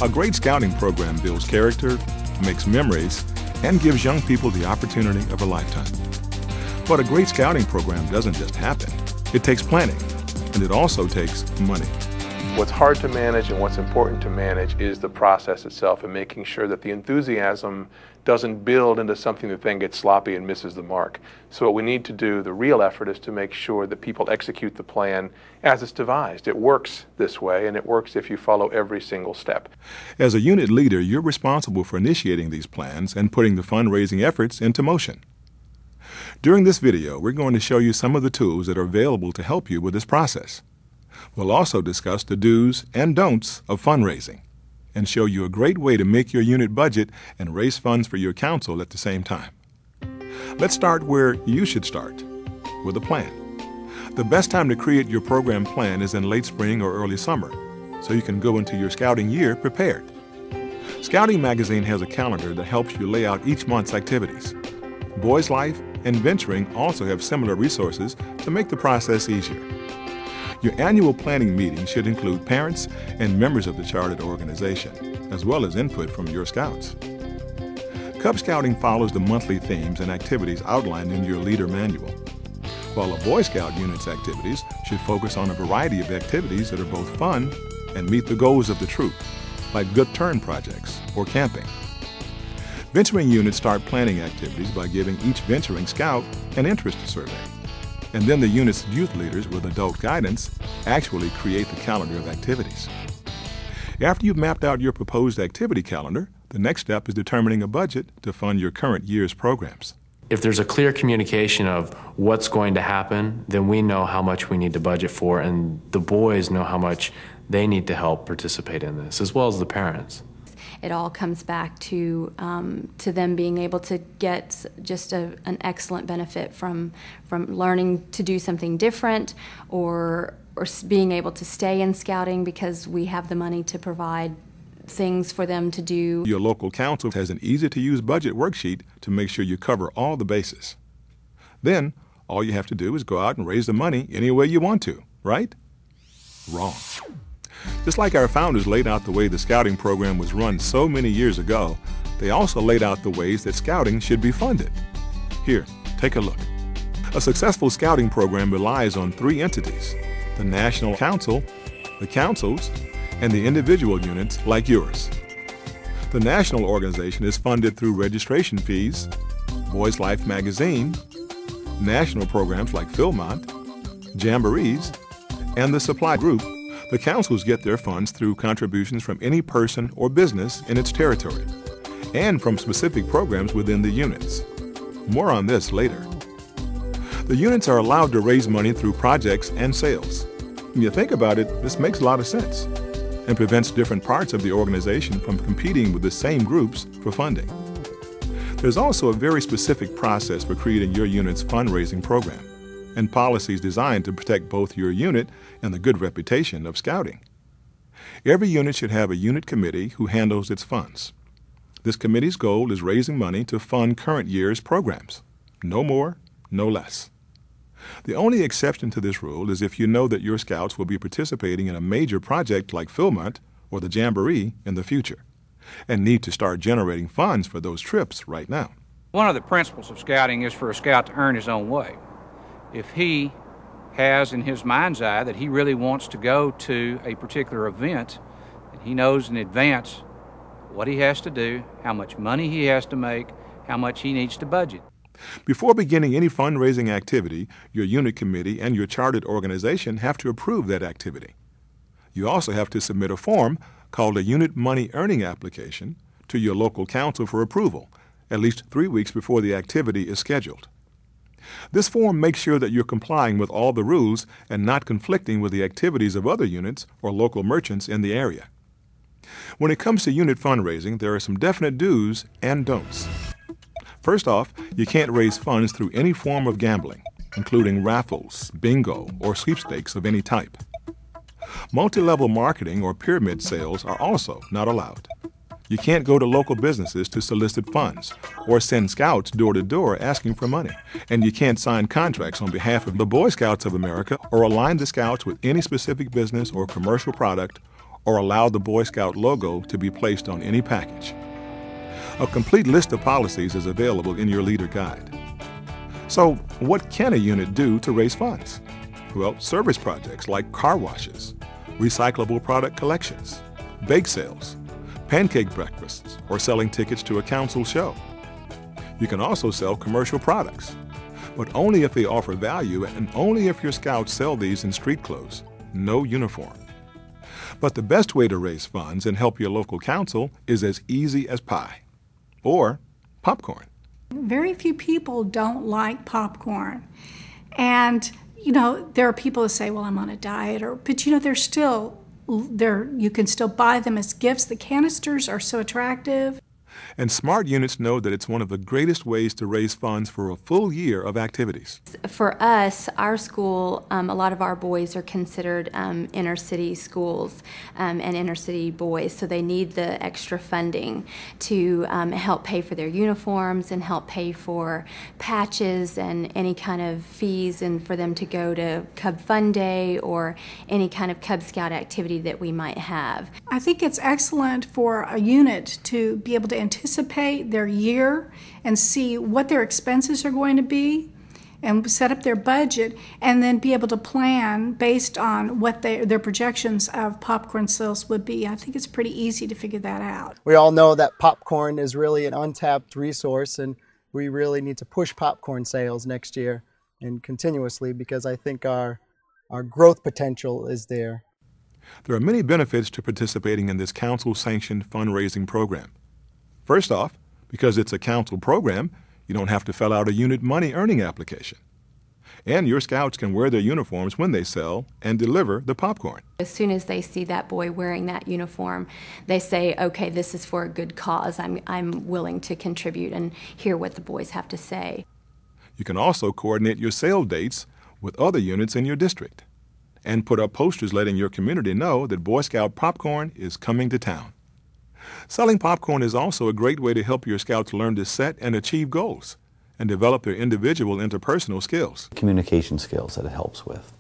A great scouting program builds character, makes memories, and gives young people the opportunity of a lifetime. But a great scouting program doesn't just happen. It takes planning, and it also takes money. What's hard to manage and what's important to manage is the process itself and making sure that the enthusiasm doesn't build into something that then gets sloppy and misses the mark. So what we need to do, the real effort, is to make sure that people execute the plan as it's devised. It works this way, and it works if you follow every single step. As a unit leader, you're responsible for initiating these plans and putting the fundraising efforts into motion. During this video, we're going to show you some of the tools that are available to help you with this process. We'll also discuss the do's and don'ts of fundraising and show you a great way to make your unit budget and raise funds for your council at the same time. Let's start where you should start, with a plan. The best time to create your program plan is in late spring or early summer, so you can go into your scouting year prepared. Scouting Magazine has a calendar that helps you lay out each month's activities. Boys Life and Venturing also have similar resources to make the process easier. Your annual planning meeting should include parents and members of the chartered organization, as well as input from your scouts. Cub Scouting follows the monthly themes and activities outlined in your leader manual, while a Boy Scout unit's activities should focus on a variety of activities that are both fun and meet the goals of the troop, like good turn projects or camping. Venturing units start planning activities by giving each venturing scout an interest survey. And then the unit's youth leaders, with adult guidance, actually create the calendar of activities. After you've mapped out your proposed activity calendar, the next step is determining a budget to fund your current year's programs. If there's a clear communication of what's going to happen, then we know how much we need to budget for, and the boys know how much they need to help participate in this, as well as the parents. It all comes back to them being able to get just an excellent benefit from learning to do something different, or being able to stay in scouting because we have the money to provide things for them to do. Your local council has an easy-to-use budget worksheet to make sure you cover all the bases. Then, all you have to do is go out and raise the money any way you want to, right? Wrong. Just like our founders laid out the way the scouting program was run so many years ago, they also laid out the ways that scouting should be funded. Here, take a look. A successful scouting program relies on three entities: the National Council, the councils, and the individual units like yours. The national organization is funded through registration fees, Boys Life magazine, national programs like Philmont, jamborees, and the supply group. The councils get their funds through contributions from any person or business in its territory, and from specific programs within the units. More on this later. The units are allowed to raise money through projects and sales. When you think about it, this makes a lot of sense and prevents different parts of the organization from competing with the same groups for funding. There's also a very specific process for creating your unit's fundraising program, and policies designed to protect both your unit and the good reputation of scouting. Every unit should have a unit committee who handles its funds. This committee's goal is raising money to fund current year's programs. No more, no less. The only exception to this rule is if you know that your scouts will be participating in a major project like Philmont or the Jamboree in the future, and need to start generating funds for those trips right now. One of the principles of scouting is for a scout to earn his own way. If he has in his mind's eye that he really wants to go to a particular event, and he knows in advance what he has to do, how much money he has to make, how much he needs to budget. Before beginning any fundraising activity, your unit committee and your chartered organization have to approve that activity. You also have to submit a form called a Unit Money Earning Application to your local council for approval, at least 3 weeks before the activity is scheduled. This form makes sure that you're complying with all the rules and not conflicting with the activities of other units or local merchants in the area. When it comes to unit fundraising, there are some definite do's and don'ts. First off, you can't raise funds through any form of gambling, including raffles, bingo, or sweepstakes of any type. Multi-level marketing or pyramid sales are also not allowed. You can't go to local businesses to solicit funds or send scouts door to door asking for money. And you can't sign contracts on behalf of the Boy Scouts of America or align the scouts with any specific business or commercial product or allow the Boy Scout logo to be placed on any package. A complete list of policies is available in your leader guide. So, what can a unit do to raise funds? Well, service projects like car washes, recyclable product collections, bake sales, pancake breakfasts, or selling tickets to a council show. You can also sell commercial products, but only if they offer value and only if your scouts sell these in street clothes, no uniform. But the best way to raise funds and help your local council is as easy as pie or popcorn. Very few people don't like popcorn. And, there are people that say, well, I'm on a diet, but you can still buy them as gifts. The canisters are so attractive. And smart units know that it's one of the greatest ways to raise funds for a full year of activities. For us, our school, a lot of our boys are considered inner city schools and inner city boys, so they need the extra funding to help pay for their uniforms and help pay for patches and any kind of fees, and for them to go to Cub Fun Day or any kind of Cub Scout activity that we might have. I think it's excellent for a unit to be able to anticipate their year and see what their expenses are going to be and set up their budget, and then be able to plan based on what their projections of popcorn sales would be. I think it's pretty easy to figure that out. We all know that popcorn is really an untapped resource, and we really need to push popcorn sales next year and continuously, because I think our growth potential is there. There are many benefits to participating in this council-sanctioned fundraising program. First off, because it's a council program, you don't have to fill out a unit money earning application. And your scouts can wear their uniforms when they sell and deliver the popcorn. As soon as they see that boy wearing that uniform, they say, okay, this is for a good cause. I'm willing to contribute and hear what the boys have to say. You can also coordinate your sale dates with other units in your district and put up posters letting your community know that Boy Scout popcorn is coming to town. Selling popcorn is also a great way to help your scouts learn to set and achieve goals and develop their individual interpersonal skills. Communication skills that it helps with.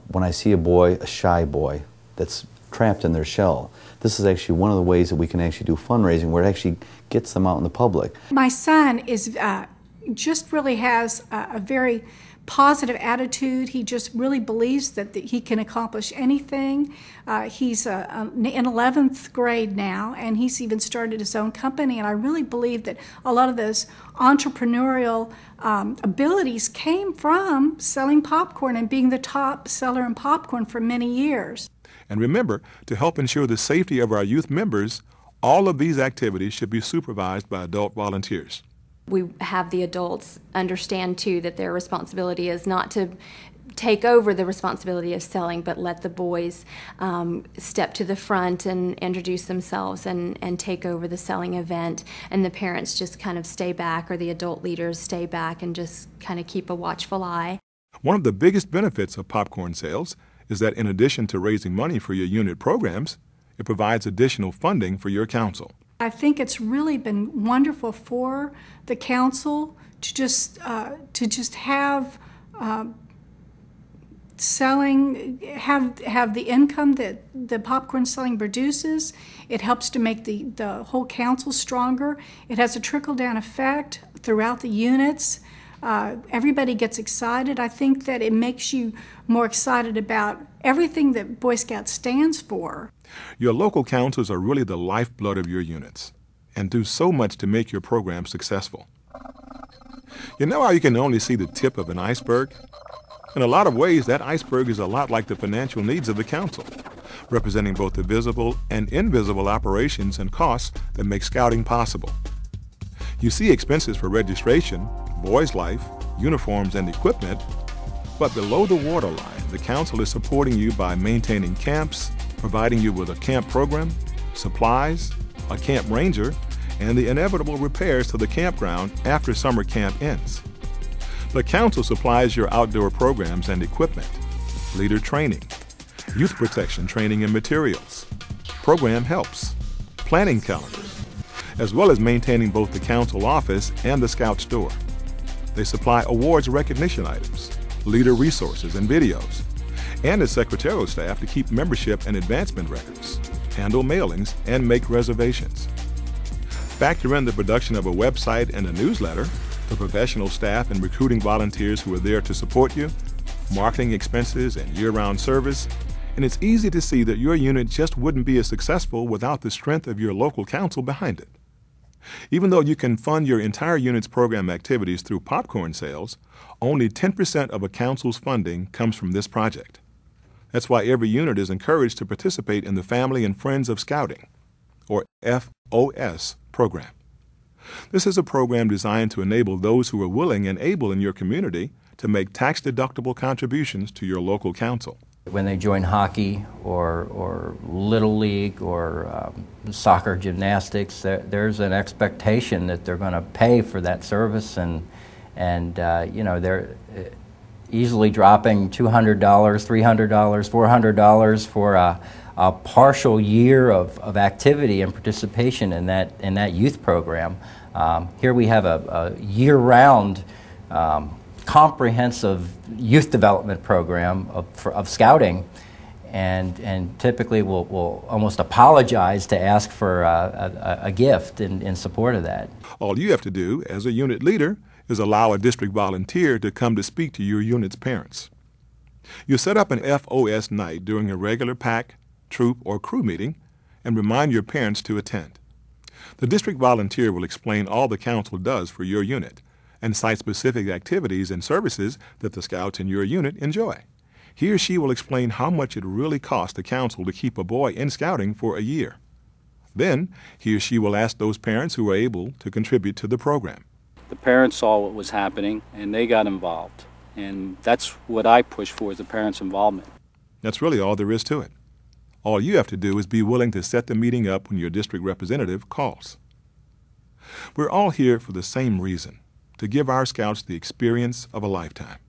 When I see a shy boy that's trapped in their shell, this is actually one of the ways that we can actually do fundraising where it actually gets them out in the public. My son is just really has a very positive attitude. He just really believes that he can accomplish anything. He's in 11th grade now, and he's even started his own company, and I really believe that a lot of those entrepreneurial abilities came from selling popcorn and being the top seller in popcorn for many years. And remember, to help ensure the safety of our youth members, all of these activities should be supervised by adult volunteers. We have the adults understand, too, that their responsibility is not to take over the responsibility of selling, but let the boys step to the front and introduce themselves and take over the selling event, and the parents just kind of stay back, or the adult leaders stay back and just kind of keep a watchful eye. One of the biggest benefits of popcorn sales is that in addition to raising money for your unit programs, it provides additional funding for your council. I think it's really been wonderful for the council to just have selling, have the income that the popcorn selling produces. It helps to make the whole council stronger. It has a trickle-down effect throughout the units. Everybody gets excited. I think that it makes you more excited about everything that Boy Scout stands for. Your local councils are really the lifeblood of your units and do so much to make your program successful. You know how you can only see the tip of an iceberg? In a lot of ways, that iceberg is a lot like the financial needs of the council, representing both the visible and invisible operations and costs that make scouting possible. You see expenses for registration, boys' life, uniforms, and equipment, but below the waterline, the council is supporting you by maintaining camps, providing you with a camp program, supplies, a camp ranger, and the inevitable repairs to the campground after summer camp ends. The council supplies your outdoor programs and equipment, leader training, youth protection training and materials, program helps, planning calendars, as well as maintaining both the council office and the scout store. They supply awards recognition items, leader resources and videos, and a secretarial staff to keep membership and advancement records, handle mailings, and make reservations. Factor in the production of a website and a newsletter, the professional staff and recruiting volunteers who are there to support you, marketing expenses and year-round service, and it's easy to see that your unit just wouldn't be as successful without the strength of your local council behind it. Even though you can fund your entire unit's program activities through popcorn sales, only 10% of a council's funding comes from this project. That's why every unit is encouraged to participate in the Family and Friends of Scouting, or FOS, program. This is a program designed to enable those who are willing and able in your community to make tax-deductible contributions to your local council. When they join hockey or Little League or soccer, gymnastics, there's an expectation that they're going to pay for that service, and you know, they're easily dropping $200, $300, $400 for a partial year of activity and participation in that youth program. Here we have a year-round comprehensive youth development program of scouting, and typically we'll almost apologize to ask for a gift in support of that. All you have to do as a unit leader is allow a district volunteer to come to speak to your unit's parents. You set up an FOS night during a regular PAC, troop, or crew meeting and remind your parents to attend. The district volunteer will explain all the council does for your unit and cite specific activities and services that the scouts in your unit enjoy. He or she will explain how much it really costs the council to keep a boy in scouting for a year. Then, he or she will ask those parents who are able to contribute to the program. The parents saw what was happening and they got involved. And that's what I push for, is the parents' involvement. That's really all there is to it. All you have to do is be willing to set the meeting up when your district representative calls. We're all here for the same reason, to give our scouts the experience of a lifetime,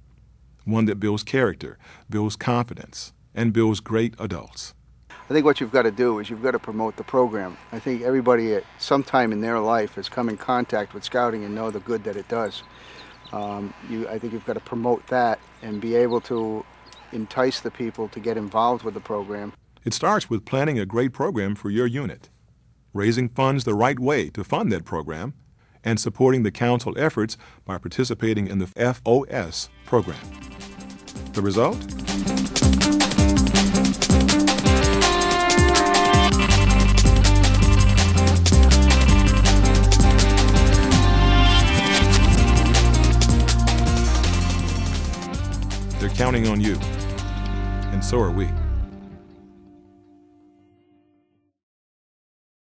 one that builds character, builds confidence, and builds great adults. I think what you've got to do is you've got to promote the program. I think everybody at some time in their life has come in contact with scouting and know the good that it does. I think you've got to promote that and be able to entice the people to get involved with the program. It starts with planning a great program for your unit, raising funds the right way to fund that program, and supporting the council efforts by participating in the FOS program. The result? They're counting on you, and so are we.